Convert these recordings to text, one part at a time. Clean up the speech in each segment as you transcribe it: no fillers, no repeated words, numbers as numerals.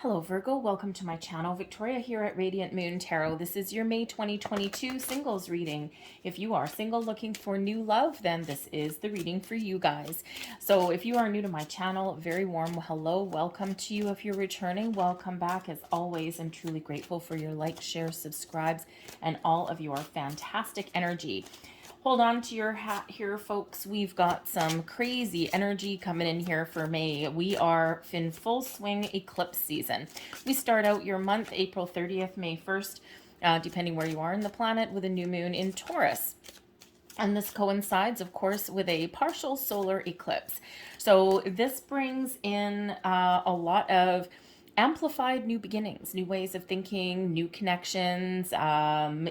Hello Virgo, welcome to my channel. Victoria here at Radiant Moon Tarot. This is your May 2022 singles reading. If you are single looking for new love, then this is the reading for you guys. So if you are new to my channel, very warm hello, welcome to you. If you're returning, welcome back. As always, I'm truly grateful for your likes, shares, subscribes, and all of your fantastic energy. Hold on to your hat here, folks. We've got some crazy energy coming in here for May. We are in full swing eclipse season. We start out your month, April 30th, May 1st, depending where you are in the planet, with a new moon in Taurus. And this coincides, of course, with a partial solar eclipse. So this brings in a lot of amplified new beginnings, new ways of thinking, new connections,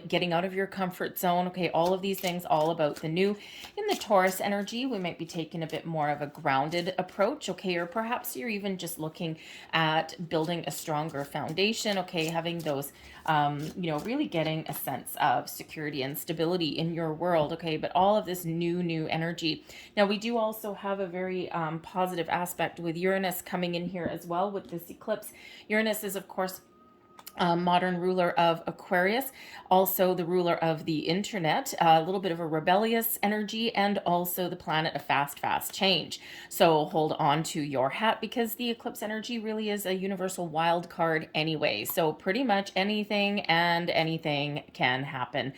getting out of your comfort zone. Okay, all of these things, all about the new. In the Taurus energy, we might be taking a bit more of a grounded approach, okay, or perhaps you're even just looking at building a stronger foundation, okay, having those, really getting a sense of security and stability in your world, okay, but all of this new energy. Now, we do also have a very positive aspect with Uranus coming in here as well with this eclipse. Uranus is, of course, modern ruler of Aquarius, also the ruler of the internet, a little bit of a rebellious energy, and also the planet of fast change. So hold on to your hat, because the eclipse energy really is a universal wild card anyway. So pretty much anything and anything can happen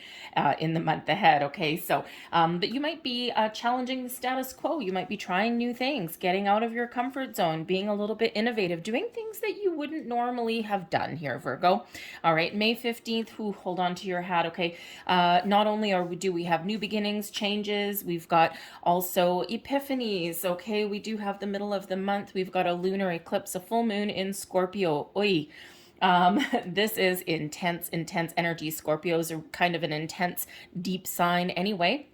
in the month ahead. Okay, so but you might be challenging the status quo. You might be trying new things, getting out of your comfort zone, being a little bit innovative, doing things that you wouldn't normally have done here, Virgo. All right, May 15th, hold on to your hat, okay? Not only do we have new beginnings, changes, we've got also epiphanies, okay? We do have the middle of the month. We've got a lunar eclipse, a full moon in Scorpio. Oi. This is intense energy. Scorpios are kind of an intense, deep sign anyway.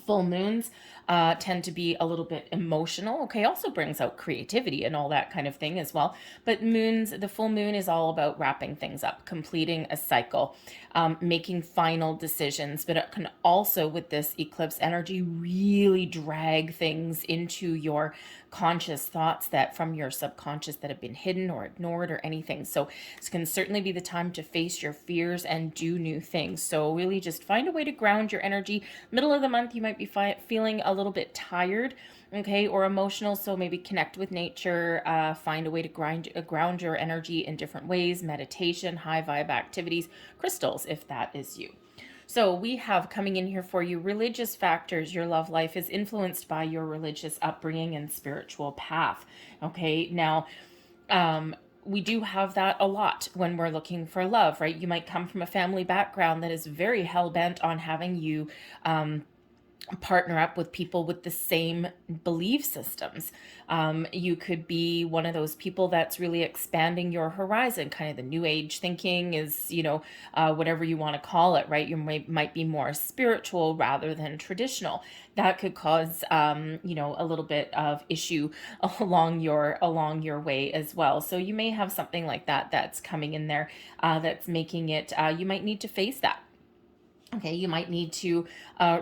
Full moons tend to be a little bit emotional. Okay, also brings out creativity and all that kind of thing as well. But the full moon is all about wrapping things up, completing a cycle, making final decisions. But it can also, with this eclipse energy, really drag things into your conscious thoughts that from your subconscious that have been hidden or ignored or anything. So this can certainly be the time to face your fears and do new things. So really just find a way to ground your energy. Middle of the month, you might be feeling a little bit tired, okay, or emotional. So maybe connect with nature, find a way to ground your energy in different ways, meditation, high vibe activities, crystals, if that is you. So we have coming in here for you religious factors. Your love life is influenced by your religious upbringing and spiritual path. Okay, now we do have that a lot when we're looking for love, right? You might come from a family background that is very hell-bent on having you partner up with people with the same belief systems. You could be one of those people that's really expanding your horizon, kind of the new age thinking is, whatever you want to call it, right? You might be more spiritual rather than traditional. That could cause, a little bit of issue along your way as well. So you may have something like that that's coming in there that's making it, you might need to face that. Okay, you might need to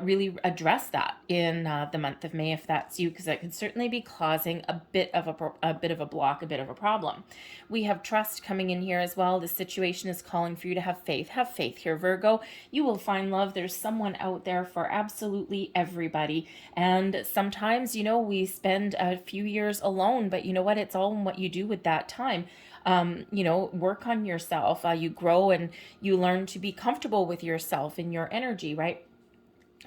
really address that in the month of May if that's you, because that could certainly be causing a bit of a block, a bit of a problem. We have trust coming in here as well. The situation is calling for you to have faith. Have faith here, Virgo. You will find love. There's someone out there for absolutely everybody. And sometimes, we spend a few years alone, but you know what? It's all in what you do with that time. Work on yourself. You grow and you learn to be comfortable with yourself and your energy, right?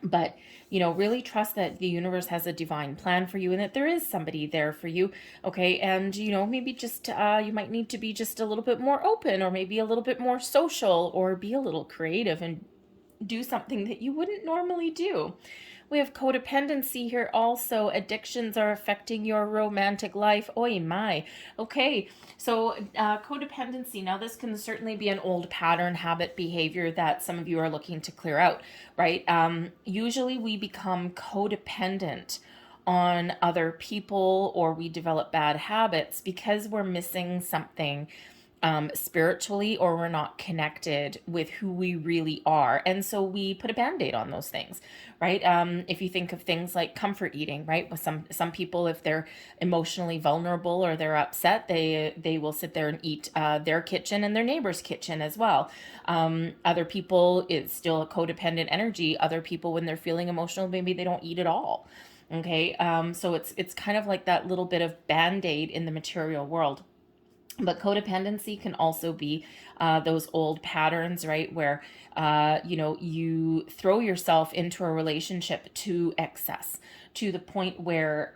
But, really trust that the universe has a divine plan for you and that there is somebody there for you. Okay. And, maybe just, you might need to be just a little bit more open, or maybe a little bit more social, or be a little creative and do something that you wouldn't normally do. We have codependency here also. Addictions are affecting your romantic life. Oy my. Okay, so codependency. Now this can certainly be an old pattern, habit, behavior that some of you are looking to clear out, right? Usually we become codependent on other people, or we develop bad habits because we're missing something spiritually, or we're not connected with who we really are. And so we put a band-aid on those things, right? If you think of things like comfort eating, right? With some people, if they're emotionally vulnerable or they're upset, they will sit there and eat their kitchen and their neighbor's kitchen as well. Other people, it's still a codependent energy. Other people, when they're feeling emotional, maybe they don't eat at all. Okay, so it's kind of like that little bit of band-aid in the material world. But codependency can also be those old patterns, right? Where, you throw yourself into a relationship to excess, to the point where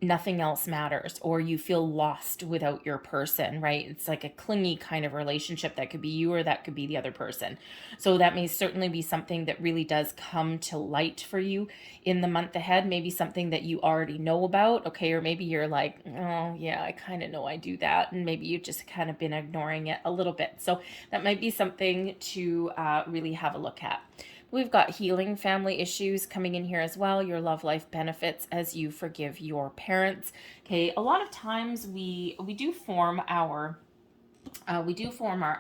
nothing else matters, or you feel lost without your person, right? It's like a clingy kind of relationship that could be you or that could be the other person. So that may certainly be something that really does come to light for you in the month ahead. Maybe something that you already know about, okay? Or maybe you're like, oh yeah, I kind of know I do that, and maybe you've just kind of been ignoring it a little bit. So that might be something to really have a look at. We've got healing family issues coming in here as well. Your love life benefits as you forgive your parents. Okay, a lot of times we do form our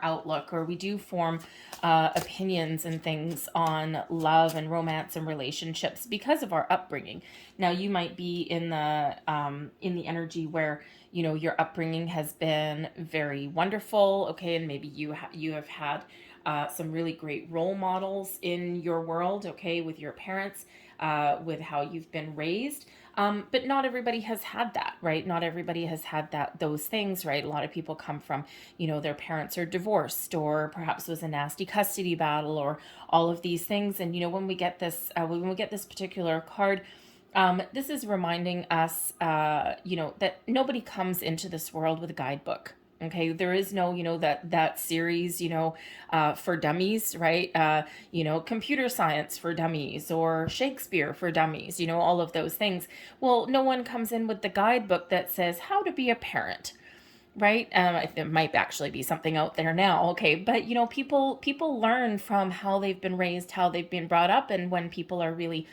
outlook, or we do form opinions and things on love and romance and relationships because of our upbringing. Now, you might be in the energy where your upbringing has been very wonderful, okay, and maybe you have had some really great role models in your world, okay, with your parents, with how you've been raised. But not everybody has had that, right? Not everybody has had those things, right? A lot of people come from, their parents are divorced, or perhaps it was a nasty custody battle, or all of these things. And when we get this particular card, this is reminding us, that nobody comes into this world with a guidebook. Okay, there is no, that series, for dummies, right? Computer science for dummies, or Shakespeare for dummies, all of those things. Well, no one comes in with the guidebook that says how to be a parent, right? It might actually be something out there now, okay? But people learn from how they've been raised, how they've been brought up, and when people are really,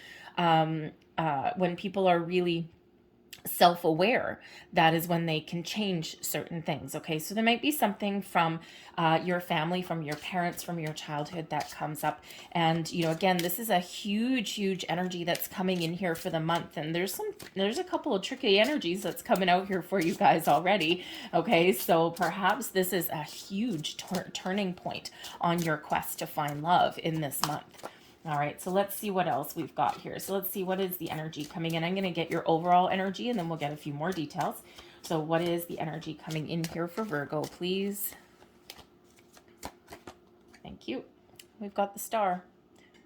self-aware, that is when they can change certain things. Okay, so there might be something from your family, from your parents, from your childhood that comes up. And again, this is a huge energy that's coming in here for the month, and there's a couple of tricky energies that's coming out here for you guys already. Okay, so perhaps this is a huge turning point on your quest to find love in this month. All right, so let's see what else we've got here. So let's see, what is the energy coming in? I'm going to get your overall energy, and then we'll get a few more details. So what is the energy coming in here for Virgo, please? Thank you. We've got the star.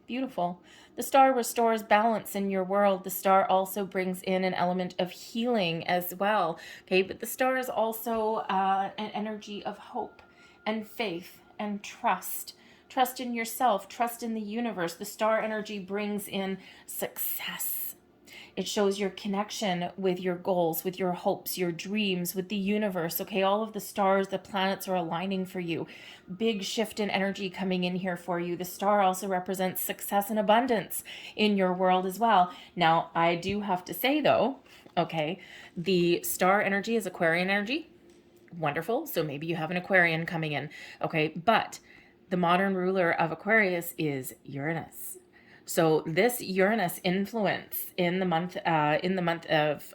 Beautiful. The star restores balance in your world. The star also brings in an element of healing as well. Okay, but the star is also an energy of hope and faith and trust. Trust in yourself, trust in the universe. The star energy brings in success. It shows your connection with your goals, with your hopes, your dreams, with the universe. Okay, all of the stars, the planets are aligning for you. Big shift in energy coming in here for you. The star also represents success and abundance in your world as well. Now, I do have to say though, okay, the star energy is Aquarian energy. Wonderful. So maybe you have an Aquarian coming in. Okay, but the modern ruler of Aquarius is Uranus. So this Uranus influence in the month of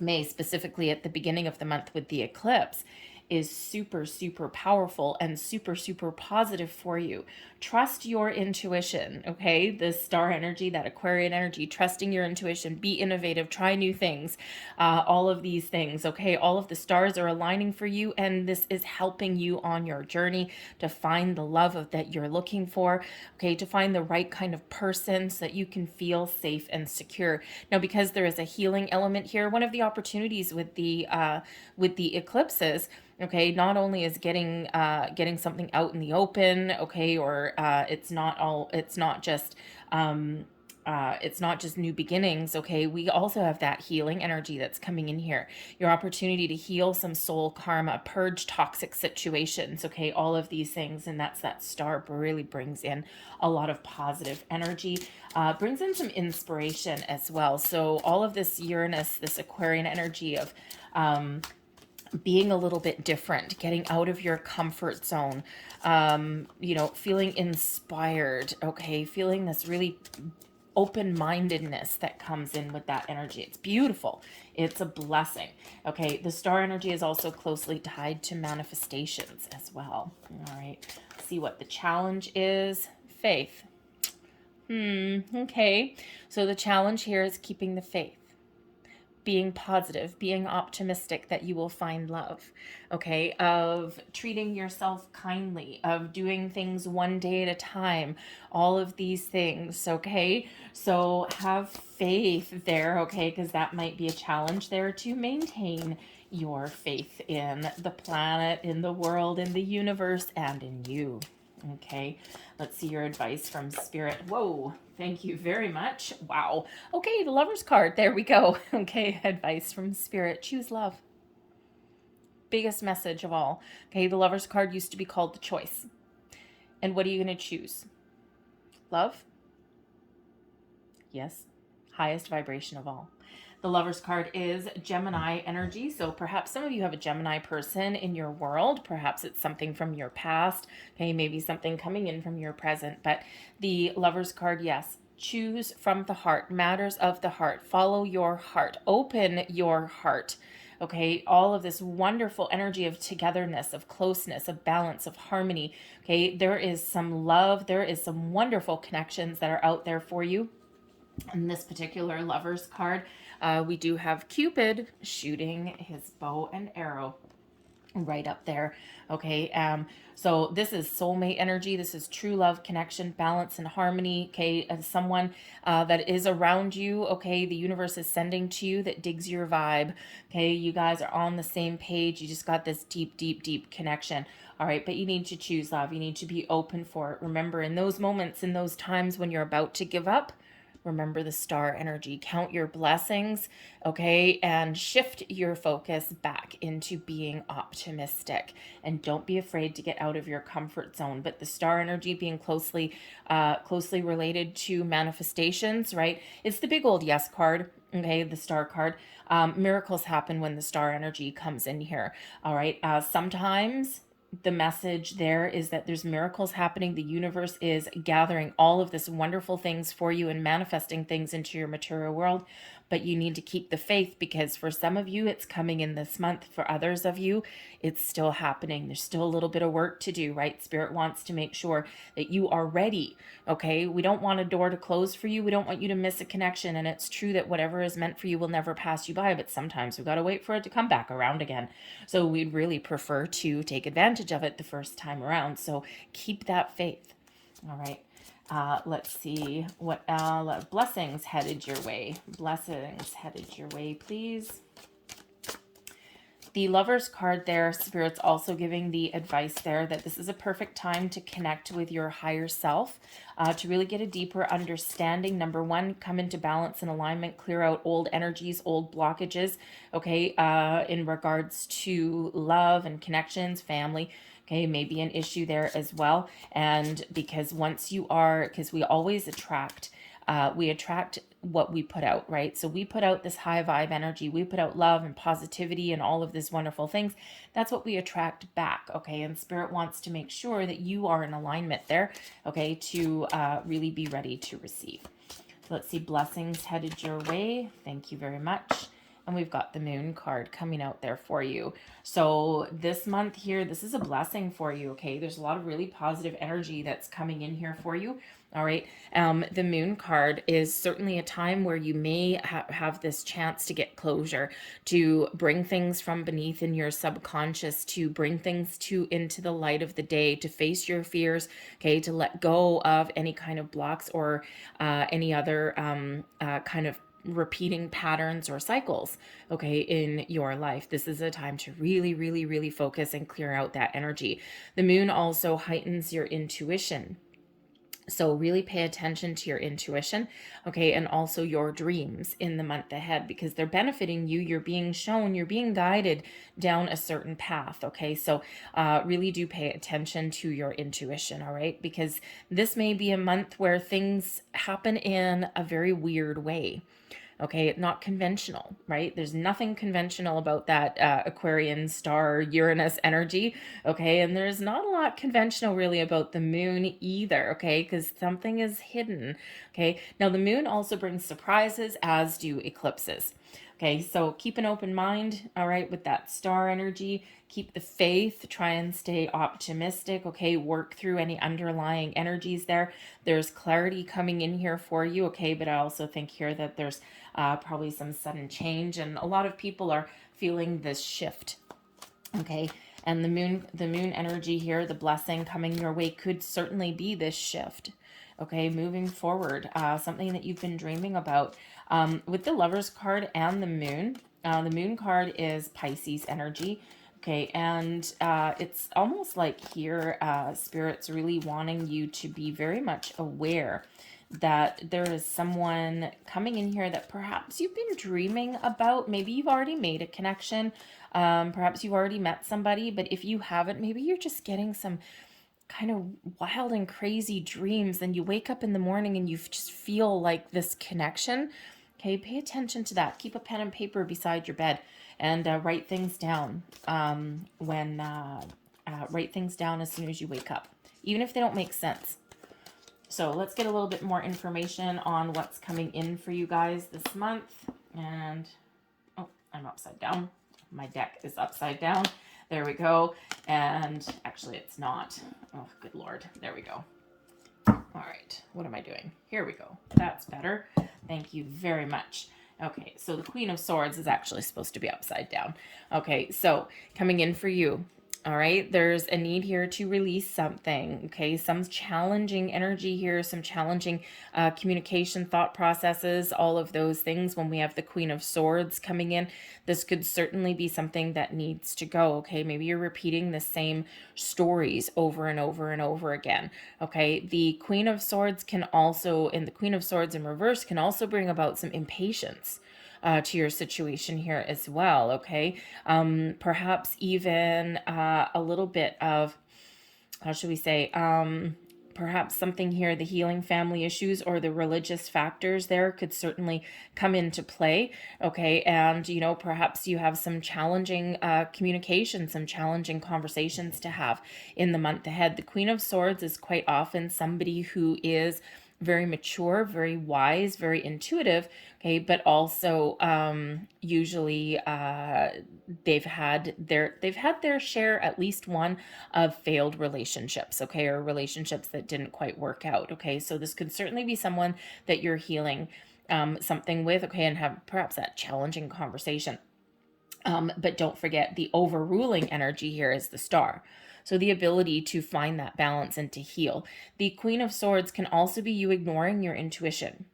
May, specifically at the beginning of the month with the eclipse, is super powerful and super positive for you. Trust your intuition, okay? The star energy, that Aquarian energy, trusting your intuition, be innovative, try new things, all of these things, okay? All of the stars are aligning for you, and this is helping you on your journey to find the love that you're looking for, okay? To find the right kind of person so that you can feel safe and secure. Now, because there is a healing element here, one of the opportunities with the eclipses, okay, not only is getting something out in the open, okay, or it's not just new beginnings, okay, we also have that healing energy that's coming in here. Your opportunity to heal some soul karma, purge toxic situations, okay, all of these things, and that star really brings in a lot of positive energy, brings in some inspiration as well. So all of this Uranus, this Aquarian energy of being a little bit different, getting out of your comfort zone, you know, feeling inspired, okay, feeling this really open-mindedness that comes in with that energy. It's beautiful. It's a blessing. Okay, the star energy is also closely tied to manifestations as well. All right, see what the challenge is. Faith. Okay, so the challenge here is keeping the faith, being positive, being optimistic that you will find love, okay, of treating yourself kindly, of doing things one day at a time, all of these things, okay? So have faith there, okay, because that might be a challenge there to maintain your faith in the planet, in the world, in the universe, and in you. Okay, let's see your advice from Spirit. Whoa, thank you very much. Wow. Okay, the Lover's card. There we go. Okay, advice from Spirit. Choose love. Biggest message of all. Okay, the Lover's card used to be called the choice. And what are you going to choose? Love? Yes. Highest vibration of all. The Lover's card is Gemini energy. So perhaps some of you have a Gemini person in your world. Perhaps it's something from your past. Okay, maybe something coming in from your present. But the Lover's card, yes. Choose from the heart. Matters of the heart. Follow your heart. Open your heart. Okay, all of this wonderful energy of togetherness, of closeness, of balance, of harmony. Okay, there is some love. There is some wonderful connections that are out there for you. In this particular Lover's card, we do have Cupid shooting his bow and arrow right up there. Okay, so this is soulmate energy. This is true love, connection, balance, and harmony. Okay, as someone that is around you, okay, the universe is sending to you that digs your vibe. Okay, you guys are on the same page. You just got this deep, deep, deep connection. All right, but you need to choose love. You need to be open for it. Remember, in those moments, in those times when you're about to give up, remember the star energy. Count your blessings, okay? And shift your focus back into being optimistic. And don't be afraid to get out of your comfort zone. But the star energy being closely related to manifestations, right? It's the big old yes card, okay? The star card. Miracles happen when the star energy comes in here, all right? Sometimes the message there is that there's miracles happening. The universe is gathering all of this wonderful things for you and manifesting things into your material world. But you need to keep the faith, because for some of you, it's coming in this month. For others of you, it's still happening. There's still a little bit of work to do, right? Spirit wants to make sure that you are ready, okay? We don't want a door to close for you. We don't want you to miss a connection. And it's true that whatever is meant for you will never pass you by, but sometimes we've got to wait for it to come back around again. So we'd really prefer to take advantage of it the first time around. So keep that faith. All right. Let's see what blessings headed your way. Blessings headed your way, please. The Lover's card there, Spirit's also giving the advice there that this is a perfect time to connect with your higher self, to really get a deeper understanding. Number one, come into balance and alignment, clear out old energies, old blockages, okay, in regards to love and connections, family. Okay, maybe an issue there as well. And because once you are, because we always attract what we put out, right? So we put out this high vibe energy. We put out love and positivity and all of these wonderful things. That's what we attract back, okay? And Spirit wants to make sure that you are in alignment there, okay, to really be ready to receive. So let's see, blessings headed your way. Thank you very much. And we've got the Moon card coming out there for you. So this month here, this is a blessing for you, okay? There's a lot of really positive energy that's coming in here for you, all right? The Moon card is certainly a time where you may have this chance to get closure, to bring things from beneath in your subconscious, to bring things into the light of the day, to face your fears, okay? To let go of any kind of blocks or any other kind of repeating patterns or cycles, okay, in your life. This is a time to really, really, really focus and clear out that energy. The Moon also heightens your intuition. So really pay attention to your intuition, okay, and also your dreams in the month ahead, because they're benefiting you. You're being shown, you're being guided down a certain path, okay? So really do pay attention to your intuition, all right? Because this may be a month where things happen in a very weird way. Okay, not conventional, right? There's nothing conventional about that Aquarian star Uranus energy. Okay, and there's not a lot conventional really about the moon either. Okay, because something is hidden. Okay, now the moon also brings surprises, as do eclipses. Okay, so keep an open mind, all right, with that star energy. Keep the faith, try and stay optimistic, okay? Work through any underlying energies there. There's clarity coming in here for you, okay? But I also think here that there's probably some sudden change, and a lot of people are feeling this shift, okay? And the moon energy here, the blessing coming your way could certainly be this shift. Okay, moving forward, something that you've been dreaming about. With the Lovers card and the moon card is Pisces energy. Okay, and it's almost like here, Spirit's really wanting you to be very much aware that there is someone coming in here that perhaps you've been dreaming about. Maybe you've already made a connection. Perhaps you've already met somebody, but if you haven't, maybe you're just getting some kind of wild and crazy dreams. Then you wake up in the morning and you just feel like this connection. Okay, pay attention to that. Keep a pen and paper beside your bed and write things down write things down as soon as you wake up, even if they don't make sense. So let's get a little bit more information on what's coming in for you guys this month. And, oh, I'm upside down. My deck is upside down. There we go. And actually it's not. Oh, good Lord. There we go. All right. What am I doing? Here we go. That's better. Thank you very much. Okay. So the Queen of Swords is actually supposed to be upside down. Okay. So coming in for you. All right, there's a need here to release something, okay? Some challenging energy here, some challenging communication, thought processes, all of those things. When we have the Queen of Swords coming in, this could certainly be something that needs to go, okay? Maybe you're repeating the same stories over and over and over again, okay? The Queen of Swords can also, and the Queen of Swords in reverse can also bring about some impatience to your situation here as well, okay? Perhaps even a little bit of, how should we say, perhaps something here, the healing family issues or the religious factors there could certainly come into play, okay? And, you know, perhaps you have some challenging communication, some challenging conversations to have in the month ahead. The Queen of Swords is quite often somebody who is very mature, very wise, very intuitive, okay, but also usually they've had their share, at least one, of failed relationships, okay, or relationships that didn't quite work out, okay? So this could certainly be someone that you're healing something with, okay, and have perhaps that challenging conversation. But don't forget, the overruling energy here is the Star. So the ability to find that balance and to heal. The Queen of Swords can also be you ignoring your intuition.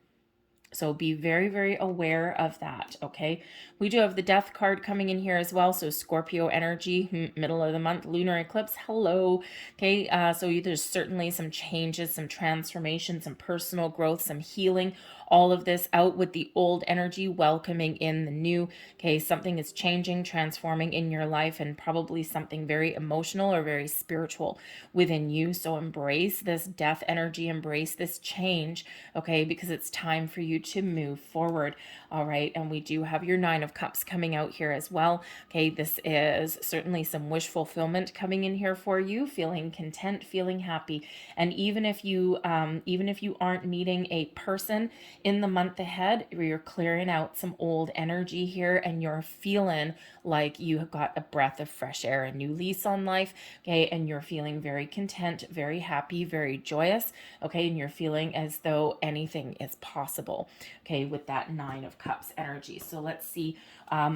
So be very, very aware of that, okay? We do have the Death card coming in here as well. So Scorpio energy, middle of the month, lunar eclipse, hello. Okay, so there's certainly some changes, some transformation, some personal growth, some healing. All of this out with the old energy, welcoming in the new. Okay, something is changing, transforming in your life, and probably something very emotional or very spiritual within you. So embrace this death energy, embrace this change, okay, because it's time for you to move forward. All right, and we do have your Nine of Cups coming out here as well. Okay, this is certainly some wish fulfillment coming in here for you, feeling content, feeling happy. And even if you aren't meeting a person in the month ahead, you're clearing out some old energy here and you're feeling like you have got a breath of fresh air, a new lease on life, okay, and you're feeling very content, very happy, very joyous, okay, and you're feeling as though anything is possible, okay, with that Nine of Cups energy. So let's see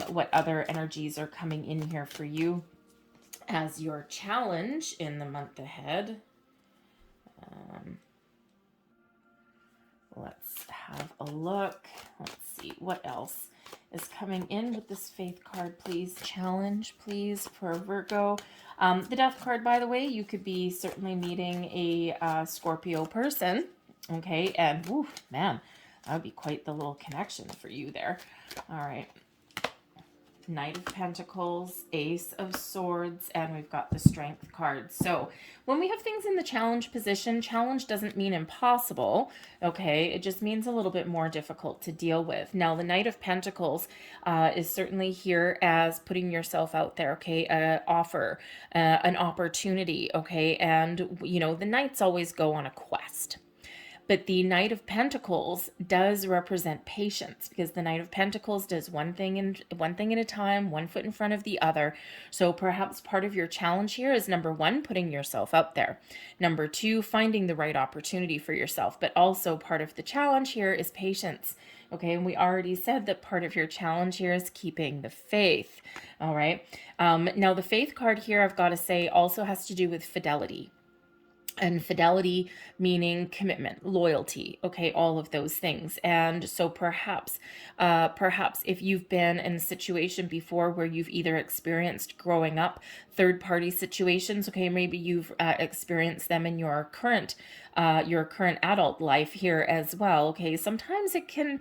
what other energies are coming in here for you as your challenge in the month ahead. Let's have a look. Let's see what else is coming in with this Faith card, please. Challenge, please, for Virgo. The Death card, by the way, you could be certainly meeting a Scorpio person, okay? And, whew, man, that would be quite the little connection for you there. All right. Knight of Pentacles, Ace of Swords, and we've got the Strength card. So when we have things in the challenge position, challenge doesn't mean impossible, okay? It just means a little bit more difficult to deal with. Now, the Knight of Pentacles is certainly here as putting yourself out there, okay? Offer, an opportunity, okay? And, you know, the Knights always go on a quest. But the Knight of Pentacles does represent patience, because the Knight of Pentacles does one thing at a time, one foot in front of the other. So perhaps part of your challenge here is, number one, putting yourself out there. Number two, finding the right opportunity for yourself. But also part of the challenge here is patience. Okay, and we already said that part of your challenge here is keeping the faith. All right. Now the faith card here, I've got to say, also has to do with fidelity. And fidelity meaning commitment, loyalty, okay, all of those things. And so perhaps if you've been in a situation before where you've either experienced growing up third-party situations, okay, maybe you've experienced them in your current adult life here as well, okay, sometimes it can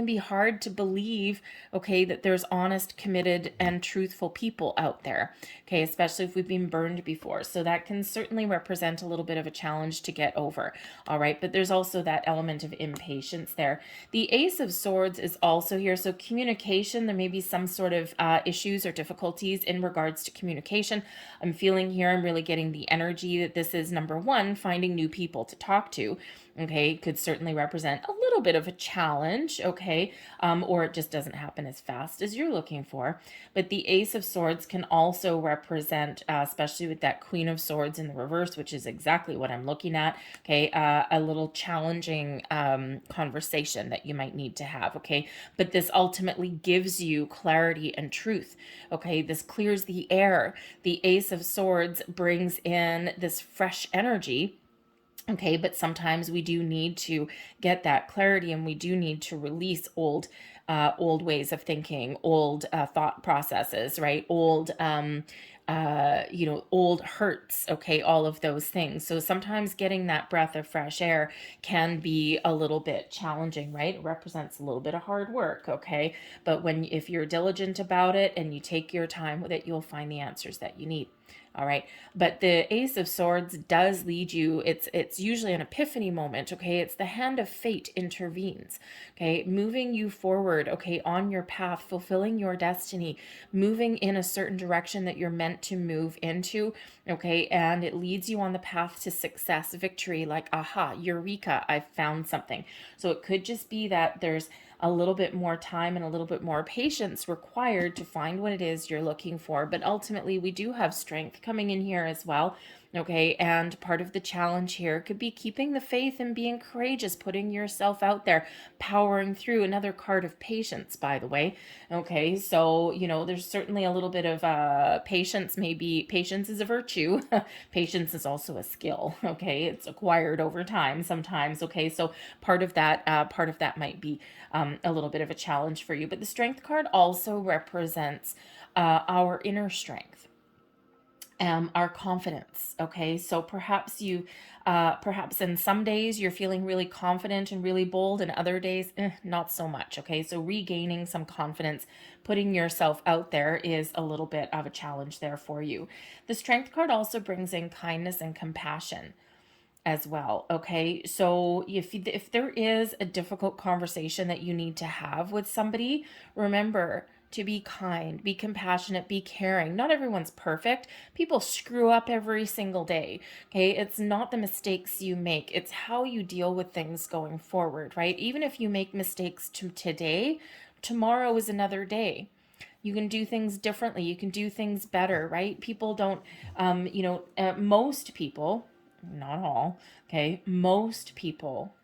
be hard to believe, okay, that there's honest, committed, and truthful people out there, okay, especially if we've been burned before. So that can certainly represent a little bit of a challenge to get over, all right? But there's also that element of impatience there. The Ace of Swords is also here. So communication, there may be some sort of issues or difficulties in regards to communication. I'm feeling here, I'm really getting the energy that this is, number one, finding new people to talk to, okay, could certainly represent a little bit of a challenge, okay, or it just doesn't happen as fast as you're looking for. But the Ace of Swords can also represent, especially with that Queen of Swords in the reverse, which is exactly what I'm looking at, okay, a little challenging conversation that you might need to have, okay, but this ultimately gives you clarity and truth, okay, this clears the air. The Ace of Swords brings in this fresh energy. Okay, but sometimes we do need to get that clarity, and we do need to release old ways of thinking, old thought processes, right? Old old hurts, okay, all of those things. So sometimes getting that breath of fresh air can be a little bit challenging, right? It represents a little bit of hard work, okay? But if you're diligent about it and you take your time with it, you'll find the answers that you need. All right. But the Ace of Swords does lead you. It's usually an epiphany moment. Okay. It's the hand of fate intervenes. Okay. Moving you forward. Okay. On your path, fulfilling your destiny, moving in a certain direction that you're meant to move into. Okay. And it leads you on the path to success, victory, like, aha, eureka, I found something. So it could just be that there's a little bit more time and a little bit more patience required to find what it is you're looking for. But ultimately, we do have strength coming in here as well. Okay, and part of the challenge here could be keeping the faith and being courageous, putting yourself out there, powering through. Another card of patience, by the way. Okay, so, there's certainly a little bit of patience. Maybe patience is a virtue. Patience is also a skill. Okay, it's acquired over time sometimes. Okay, so part of that might be a little bit of a challenge for you. But the Strength card also represents our inner strength. Our confidence. Okay, so perhaps in some days you're feeling really confident and really bold, and other days not so much. Okay, so regaining some confidence, putting yourself out there is a little bit of a challenge there for you. The Strength card also brings in kindness and compassion as well. Okay, so if there is a difficult conversation that you need to have with somebody, remember to be kind, be compassionate, be caring. Not everyone's perfect. People screw up every single day. Okay, it's not the mistakes you make, it's how you deal with things going forward, right? Even if you make mistakes today, tomorrow is another day. You can do things differently, you can do things better, right? People don't most people, not all, okay, most people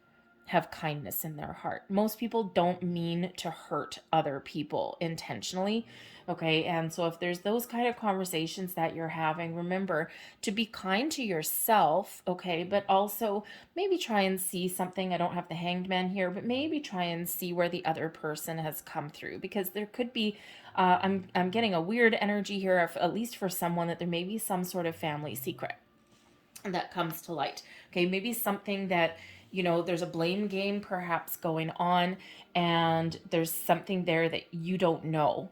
have kindness in their heart. Most people don't mean to hurt other people intentionally, okay? And so if there's those kind of conversations that you're having, remember to be kind to yourself, okay? But also maybe try and see something. I don't have the Hanged Man here, but maybe try and see where the other person has come through, because there could be I'm getting a weird energy here, at least for someone, that there may be some sort of family secret that comes to light. Okay, maybe something that you know, there's a blame game perhaps going on, and there's something there that you don't know.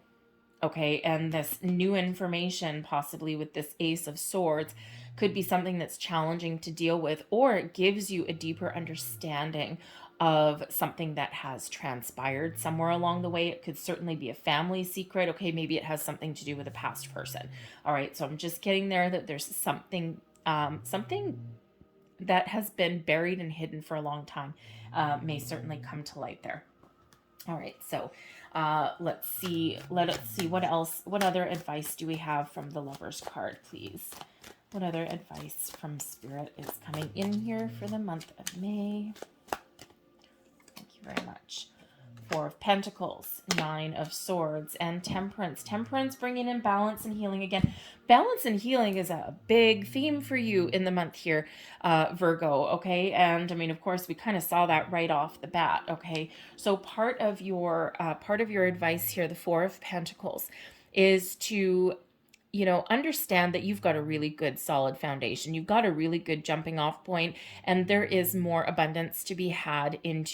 Okay, and this new information, possibly with this Ace of Swords, could be something that's challenging to deal with, or it gives you a deeper understanding of something that has transpired somewhere along the way. It could certainly be a family secret. Okay, maybe it has something to do with a past person. All right, so I'm just getting there that there's something, something that has been buried and hidden for a long time, may certainly come to light there. All right, so let's see. Let's see what else. What other advice do we have from the Lover's card, please? What other advice from Spirit is coming in here for the month of May? Thank you very much. Four of Pentacles, Nine of Swords, and Temperance. Temperance bringing in balance and healing again. Balance and healing is a big theme for you in the month here, Virgo, okay? And I mean, of course, we kind of saw that right off the bat, okay? So part of your advice here, the Four of Pentacles, is to, you know, understand that you've got a really good solid foundation. You've got a really good jumping off point, and there is more abundance to be had in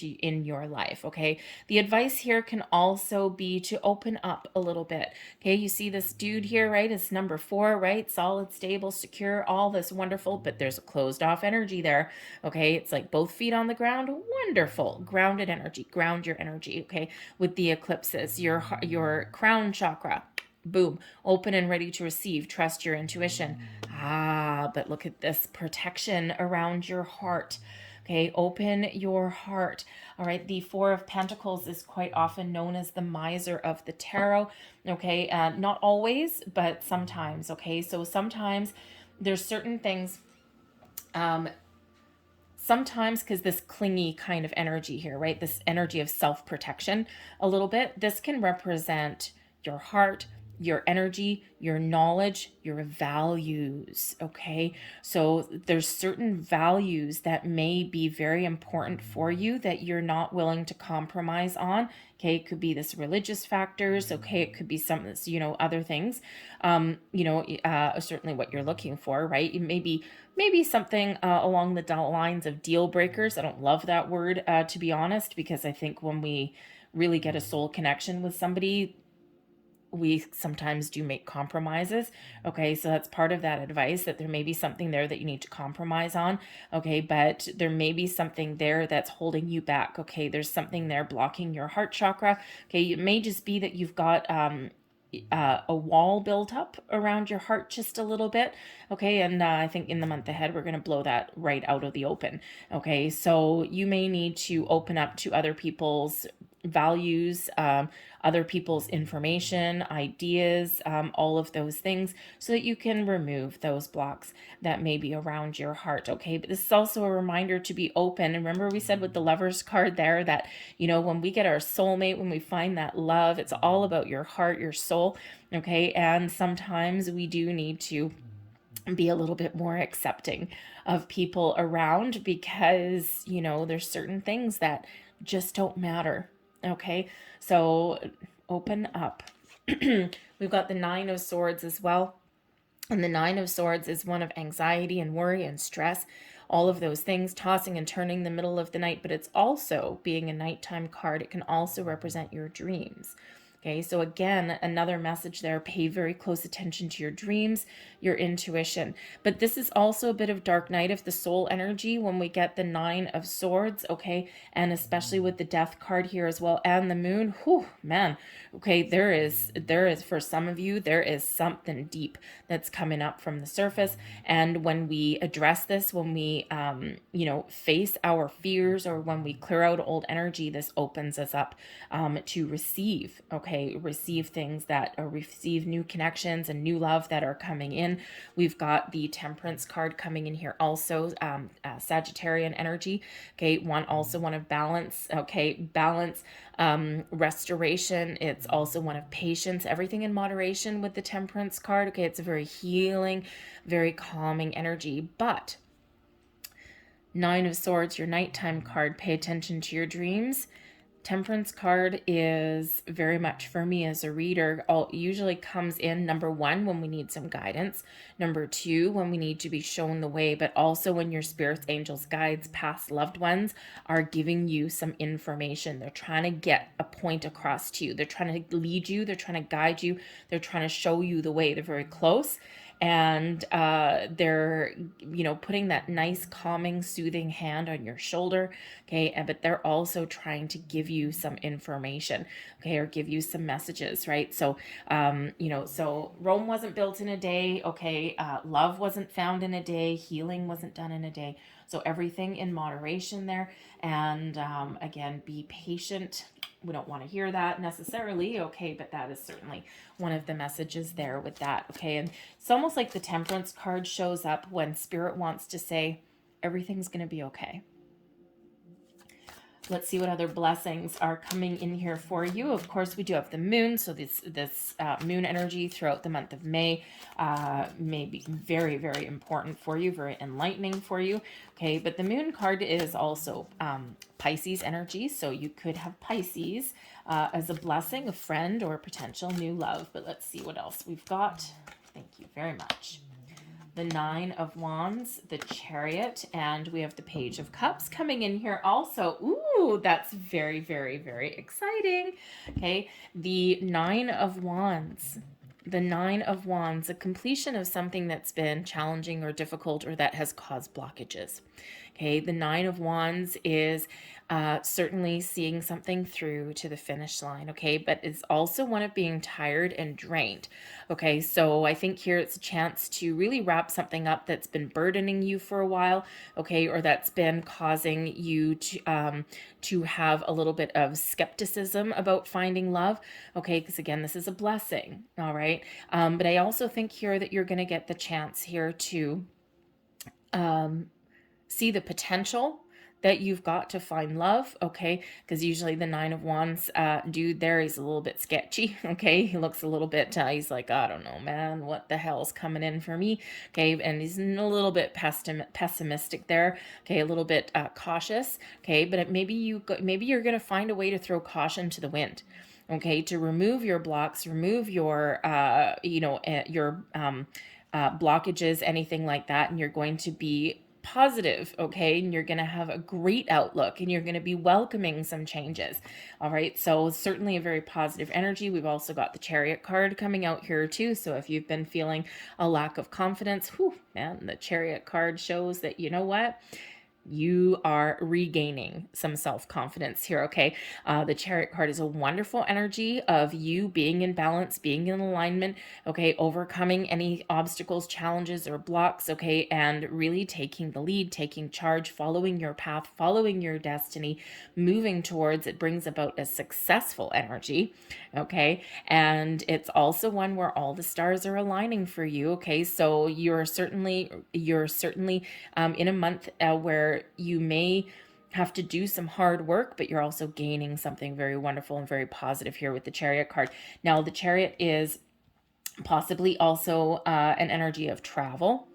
your life. Okay. The advice here can also be to open up a little bit. Okay. You see this dude here, right? It's number 4, right? Solid, stable, secure, all this wonderful, but there's a closed off energy there. Okay. It's like both feet on the ground. Wonderful. Grounded energy. Ground your energy. Okay. With the eclipses, your crown chakra, boom, open and ready to receive. Trust your intuition. But look at this protection around your heart. Okay, open your heart. All right, the Four of Pentacles is quite often known as the miser of the tarot. Okay, not always, but sometimes. Okay, so sometimes there's certain things, sometimes because this clingy kind of energy here, right? This energy of self-protection a little bit, this can represent your heart, your energy, your knowledge, your values, okay? So there's certain values that may be very important for you that you're not willing to compromise on, okay? It could be this religious factors, okay? It could be some, you know, other things, certainly what you're looking for, right? Maybe something along the lines of deal breakers. I don't love that word, to be honest, because I think when we really get a soul connection with somebody, we sometimes do make compromises. Okay, so that's part of that advice, that there may be something there that you need to compromise on. Okay, but there may be something there that's holding you back. Okay, there's something there blocking your heart chakra. Okay, it may just be that you've got a wall built up around your heart just a little bit. Okay, and I think in the month ahead we're going to blow that right out of the open. Okay, so you may need to open up to other people's values, other people's information, ideas, all of those things, so that you can remove those blocks that may be around your heart. Okay, but this is also a reminder to be open. And remember, we said with the Lover's card there that, you know, when we get our soulmate, when we find that love, it's all about your heart, your soul. Okay, and sometimes we do need to be a little bit more accepting of people around, because, you know, there's certain things that just don't matter. Okay, so open up. We've got the Nine of Swords as well. And the Nine of Swords is one of anxiety and worry and stress, all of those things, tossing and turning in the middle of the night. But it's also, being a nighttime card, it can also represent your dreams. Okay, so again, another message there, pay very close attention to your dreams, your intuition. But this is also a bit of dark night of the soul energy when we get the Nine of Swords, okay? And especially with the Death card here as well, and the Moon, whew, man. Okay, there is, for some of you, there is something deep that's coming up from the surface. And when we address this, when we, face our fears, or when we clear out old energy, this opens us up to receive, okay? Receive things that, or receive new connections and new love that are coming in. We've got the Temperance card coming in here also, Sagittarian energy. Okay, one of balance. Okay, balance, restoration. It's also one of patience. Everything in moderation with the Temperance card. Okay, it's a very healing, very calming energy. But Nine of Swords, your nighttime card, pay attention to your dreams. Temperance card is very much for me as a reader, usually comes in number one when we need some guidance, number two when we need to be shown the way, but also when your spirits, angels, guides, past loved ones are giving you some information. They're trying to get a point across to you. They're trying to lead you. They're trying to guide you. They're trying to show you the way. They're very close, and they're putting that nice calming soothing hand on your shoulder, okay, but they're also trying to give you some information, okay, or give you some messages, right? So so Rome wasn't built in a day, okay, love wasn't found in a day, healing wasn't done in a day, so everything in moderation there. And again, be patient. We don't want to hear that necessarily, okay, but that is certainly one of the messages there with that, okay. And it's almost like the Temperance card shows up when Spirit wants to say everything's going to be okay. Let's see what other blessings are coming in here for you. Of course, we do have the moon. So this moon energy throughout the month of May may be very, very important for you, very enlightening for you. Okay, but the moon card is also Pisces energy. So you could have Pisces as a blessing, a friend, or potential new love. But let's see what else we've got. Thank you very much. The Nine of Wands, the Chariot, and we have the Page of Cups coming in here also. Ooh, that's very, very, very exciting. Okay, the Nine of Wands. The Nine of Wands, a completion of something that's been challenging or difficult or that has caused blockages. Okay, the Nine of Wands is certainly seeing something through to the finish line, okay, but it's also one of being tired and drained, okay. So I think here it's a chance to really wrap something up that's been burdening you for a while, okay, or that's been causing you to have a little bit of skepticism about finding love, okay, because again, this is a blessing, all right. But I also think here that you're going to get the chance here to see the potential that you've got to find love, okay, because usually the Nine of Wands dude there, he's a little bit sketchy, okay, he looks a little bit, he's like, I don't know, man, what the hell's coming in for me, okay, and he's a little bit pessimistic there, okay, a little bit cautious, okay, but maybe you're going to find a way to throw caution to the wind, okay, to remove your blocks, remove your blockages, anything like that, and you're going to be positive, okay, and you're going to have a great outlook, and you're going to be welcoming some changes, all right. So certainly a very positive energy. We've also got the Chariot card coming out here too, so if you've been feeling a lack of confidence, whew, man, the Chariot card shows that, you know what, you are regaining some self-confidence here, okay. The Chariot card is a wonderful energy of you being in balance, being in alignment, okay, overcoming any obstacles, challenges, or blocks, okay, and really taking the lead, taking charge, following your path, following your destiny, moving towards it. Brings about a successful energy, okay, and it's also one where all the stars are aligning for you, okay. So you're certainly in a month where you may have to do some hard work, but you're also gaining something very wonderful and very positive here with the Chariot card. Now, the Chariot is possibly also an energy of travel.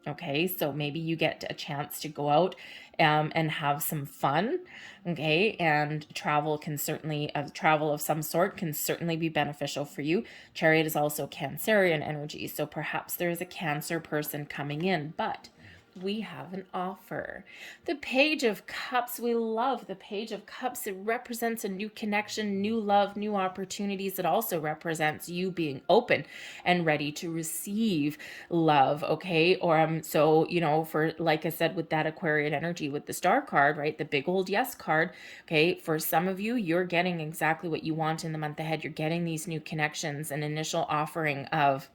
Okay, so maybe you get a chance to go out and have some fun. Okay, and travel of some sort can certainly be beneficial for you. Chariot is also Cancerian energy, so perhaps there is a Cancer person coming in, but we have an offer. The Page of Cups, we love the Page of Cups. It represents a new connection, new love, new opportunities. It also represents you being open and ready to receive love, okay? Or so, for, like I said, with that Aquarian energy, with the Star card, right? The big old yes card, okay? For some of you, you're getting exactly what you want in the month ahead. You're getting these new connections, an initial offering of,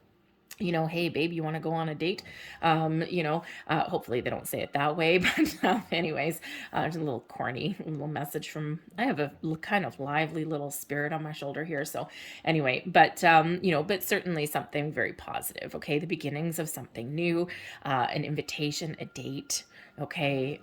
hey, babe, you want to go on a date? Hopefully they don't say it that way, but anyways, just a little corny little message from, I have a kind of lively little spirit on my shoulder here. So anyway, but certainly something very positive. Okay. The beginnings of something new, an invitation, a date. Okay.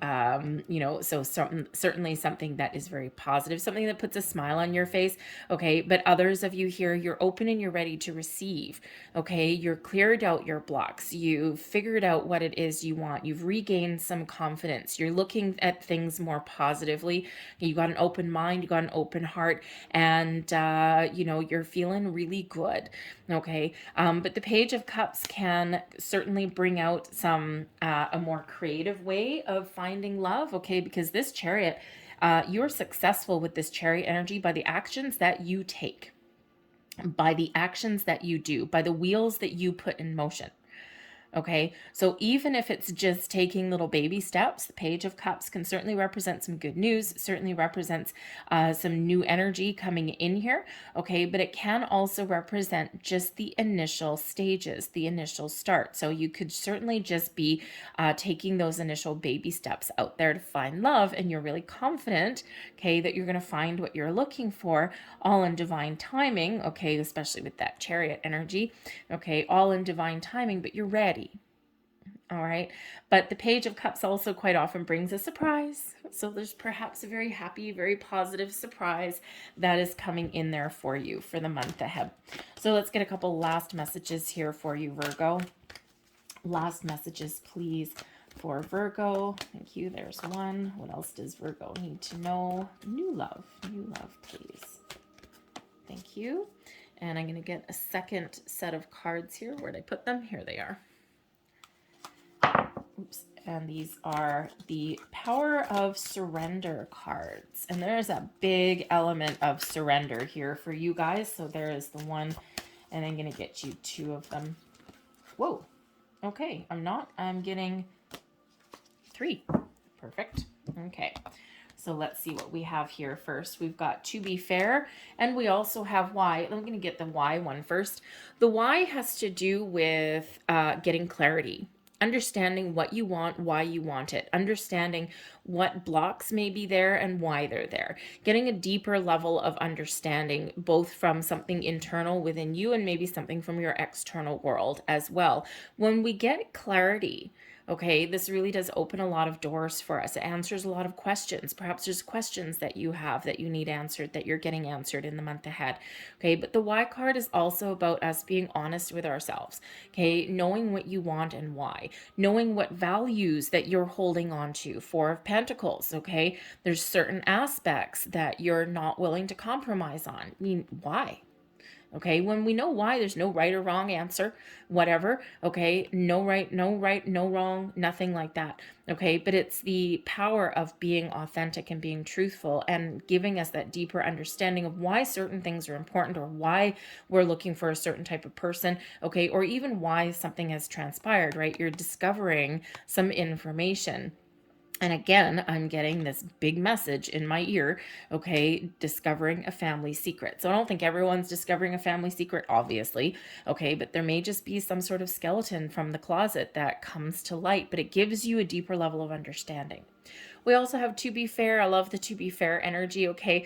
So certainly something that is very positive, something that puts a smile on your face. Okay. But others of you here, you're open and you're ready to receive. Okay. You're cleared out your blocks. You've figured out what it is you want. You've regained some confidence. You're looking at things more positively. You got an open mind, you got an open heart, and, you know, you're feeling really good. Okay. But the Page of Cups can certainly bring out some, a more creative way of finding love. Okay. Because this Chariot, you're successful with this Chariot energy by the actions that you take, by the actions that you do, by the wheels that you put in motion. Okay, so even if it's just taking little baby steps, the Page of Cups can certainly represent some good news, certainly represents some new energy coming in here. Okay, but it can also represent just the initial stages, the initial start. So you could certainly just be taking those initial baby steps out there to find love, and you're really confident, okay, that you're going to find what you're looking for, all in divine timing. Okay, especially with that Chariot energy. Okay, all in divine timing, but you're ready. All right. But the Page of Cups also quite often brings a surprise. So there's perhaps a very happy, very positive surprise that is coming in there for you for the month ahead. So let's get a couple last messages here for you, Virgo. Last messages, please, for Virgo. Thank you. There's one. What else does Virgo need to know? New love, please. Thank you. And I'm going to get a second set of cards here. Where'd I put them? Here they are. Oops. And these are the Power of Surrender cards. And there's a big element of surrender here for you guys. So there is the one, and I'm going to get you two of them. Whoa. Okay. I'm getting three. Perfect. Okay. So let's see what we have here first. We've got To Be Fair, and we also have Why. I'm going to get the Why one first. The Why has to do with getting clarity. Understanding what you want, why you want it, understanding what blocks may be there and why they're there, getting a deeper level of understanding, both from something internal within you and maybe something from your external world as well. When we get clarity, okay, this really does open a lot of doors for us. It answers a lot of questions. Perhaps there's questions that you have that you need answered, that you're getting answered in the month ahead. Okay, but the Why card is also about us being honest with ourselves. Okay, knowing what you want and why, knowing what values that you're holding on to. Four of Pentacles. Okay, there's certain aspects that you're not willing to compromise on. I mean, why? Okay, when we know why, there's no right or wrong answer, whatever. Okay, no right, no wrong, nothing like that. Okay, but it's the power of being authentic and being truthful and giving us that deeper understanding of why certain things are important, or why we're looking for a certain type of person. Okay, or even why something has transpired, right? You're discovering some information. And again, I'm getting this big message in my ear, okay, discovering a family secret. So I don't think everyone's discovering a family secret, obviously, okay, but there may just be some sort of skeleton from the closet that comes to light, but it gives you a deeper level of understanding. We also have To Be Fair. I love the To Be Fair energy, okay?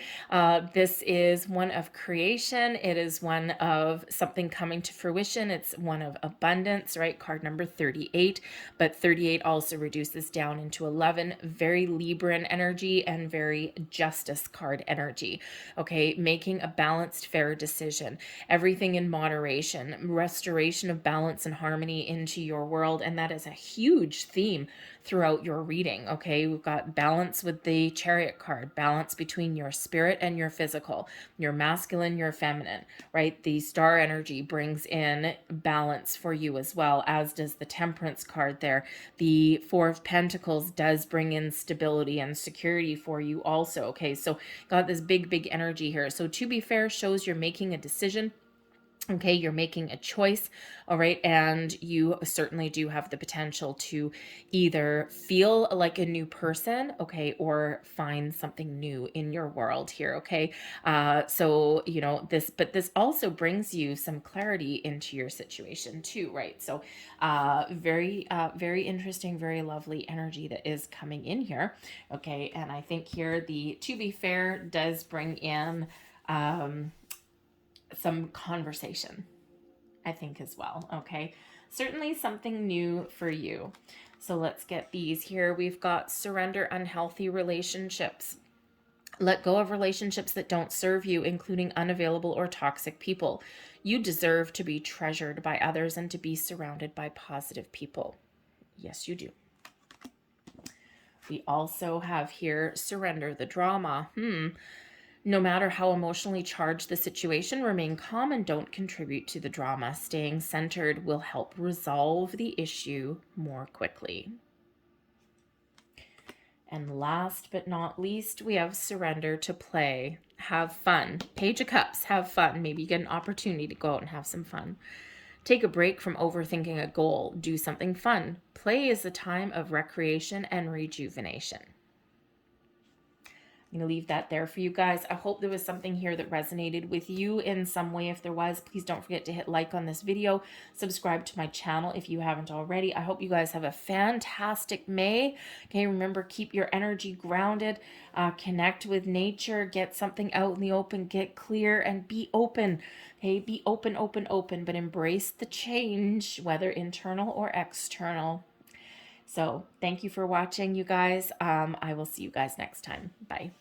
This is one of creation. It is one of something coming to fruition. It's one of abundance, right? Card number 38. But 38 also reduces down into 11. Very Libran energy and very Justice card energy, okay? Making a balanced, fair decision. Everything in moderation. Restoration of balance and harmony into your world. And that is a huge theme throughout your reading. Okay, we've got balance with the Chariot card, balance between your spirit and your physical, your masculine, your feminine, right? The Star energy brings in balance for you as well, as does the Temperance card there. The Four of Pentacles does bring in stability and security for you also. Okay, so got this big energy here. So To Be Fair shows you're making a decision. Okay, you're making a choice, all right, and you certainly do have the potential to either feel like a new person, okay, or find something new in your world here, okay? So, you know, but this also brings you some clarity into your situation too, right? So, very interesting, very lovely energy that is coming in here, okay? And I think here the To Be Fair does bring in, some conversation, I think, as well. Okay, certainly something new for you. So let's get these here. We've got surrender unhealthy relationships. Let go of relationships that don't serve you, including unavailable or toxic people. You deserve to be treasured by others and to be surrounded by positive people. Yes, you do. We also have here, surrender the drama. No matter how emotionally charged the situation, remain calm and don't contribute to the drama. Staying centered will help resolve the issue more quickly. And last but not least, we have surrender to play. Have fun. Page of Cups, have fun. Maybe you get an opportunity to go out and have some fun. Take a break from overthinking a goal. Do something fun. Play is a time of recreation and rejuvenation. I'm going to leave that there for you guys. I hope there was something here that resonated with you in some way. If there was, please don't forget to hit like on this video. Subscribe to my channel if you haven't already. I hope you guys have a fantastic May. Okay, remember, keep your energy grounded. Connect with nature. Get something out in the open. Get clear and be open. Okay, be open, open, open, but embrace the change, whether internal or external. So thank you for watching, you guys. I will see you guys next time. Bye.